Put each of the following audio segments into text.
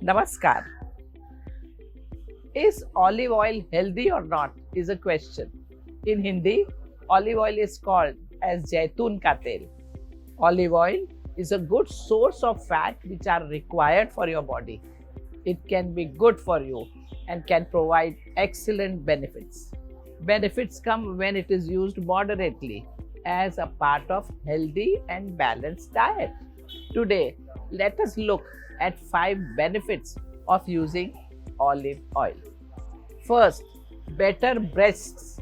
Namaskar. Is olive oil healthy or not is a question. In Hindi, olive oil is called as Jaitun ka tel. Olive oil is a good source of fat which are required for your body. It can be good for you and can provide excellent benefits. Benefits come when it is used moderately as a part of healthy and balanced diet. Today, let us look at 5 benefits of using olive oil. First, better breasts.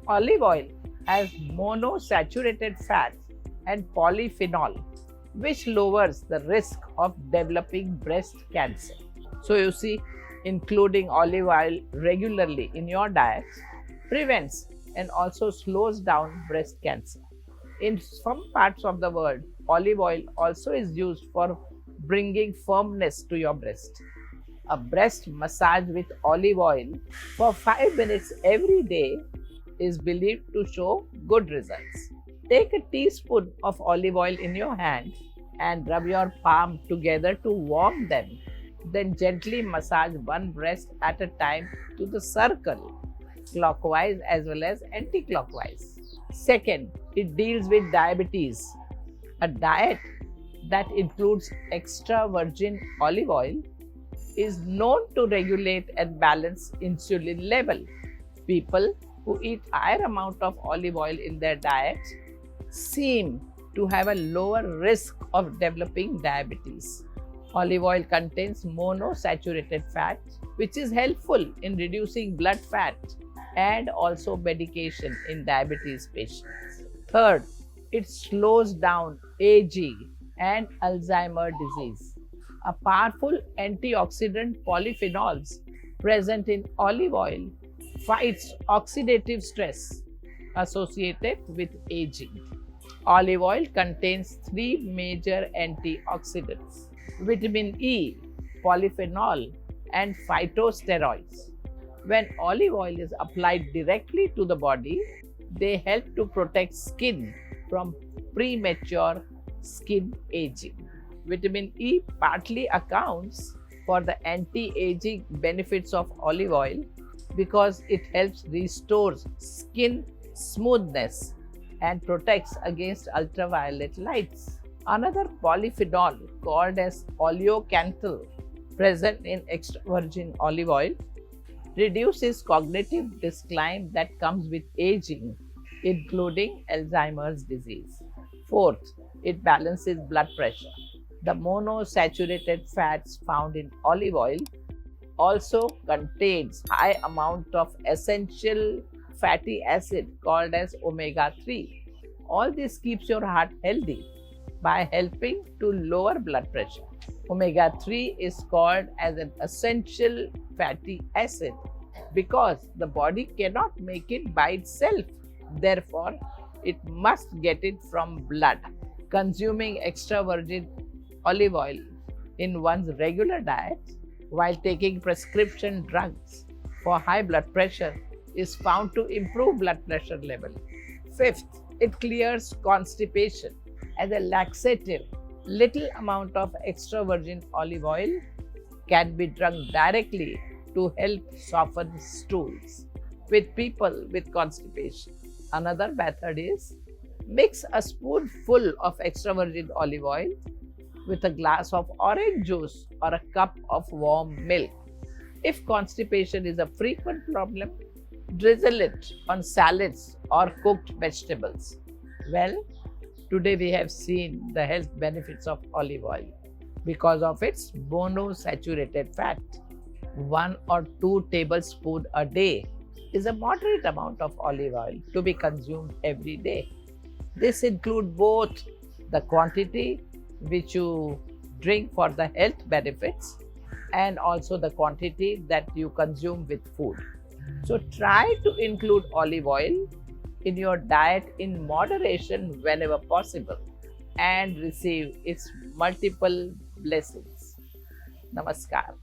Olive oil has monosaturated fats and polyphenol, which lowers the risk of developing breast cancer. So, you see, including olive oil regularly in your diet prevents and also slows down breast cancer. In some parts of the world, olive oil also is used for bringing firmness to your breast. A breast massage with olive oil for 5 minutes every day is believed to show good results. Take a teaspoon of olive oil in your hand and rub your palm together to warm them. Then gently massage one breast at a time to the circle, clockwise as well as anti-clockwise. Second, it deals with diabetes. A diet that includes extra virgin olive oil is known to regulate and balance insulin level. People who eat higher amount of olive oil in their diet seem to have a lower risk of developing diabetes. Olive oil contains monosaturated fat, which is helpful in reducing blood fat and also medication in diabetes patients. Third, it slows down aging and Alzheimer's disease. A powerful antioxidant polyphenols present in olive oil fights oxidative stress associated with aging. Olive oil contains 3 major antioxidants: vitamin E, polyphenol, and phytosteroids. When olive oil is applied directly to the body, they help to protect skin from premature skin aging. Vitamin E partly accounts for the anti-aging benefits of olive oil because it helps restore skin smoothness and protects against ultraviolet lights. Another polyphenol called as oleocanthal present in extra virgin olive oil reduces cognitive decline that comes with aging, including Alzheimer's disease. Fourth, it balances blood pressure. The monosaturated fats found in olive oil also contains high amount of essential fatty acid called as omega-3. All this keeps your heart healthy by helping to lower blood pressure. Omega-3 is called as an essential fatty acid because the body cannot make it by itself. Therefore, it must get it from blood. Consuming extra virgin olive oil in one's regular diet while taking prescription drugs for high blood pressure is found to improve blood pressure level. Fifth, it clears constipation. As a laxative, little amount of extra virgin olive oil can be drunk directly to help soften stools with people with constipation. Another method is mix a spoonful of extra virgin olive oil with a glass of orange juice or a cup of warm milk. If constipation is a frequent problem, drizzle it on salads or cooked vegetables. Well, today we have seen the health benefits of olive oil because of its monosaturated fat. 1 or 2 tablespoons a day is a moderate amount of olive oil to be consumed every day. This includes both the quantity which you drink for the health benefits and also the quantity that you consume with food. So try to include olive oil in your diet in moderation whenever possible and receive its multiple blessings. Namaskar.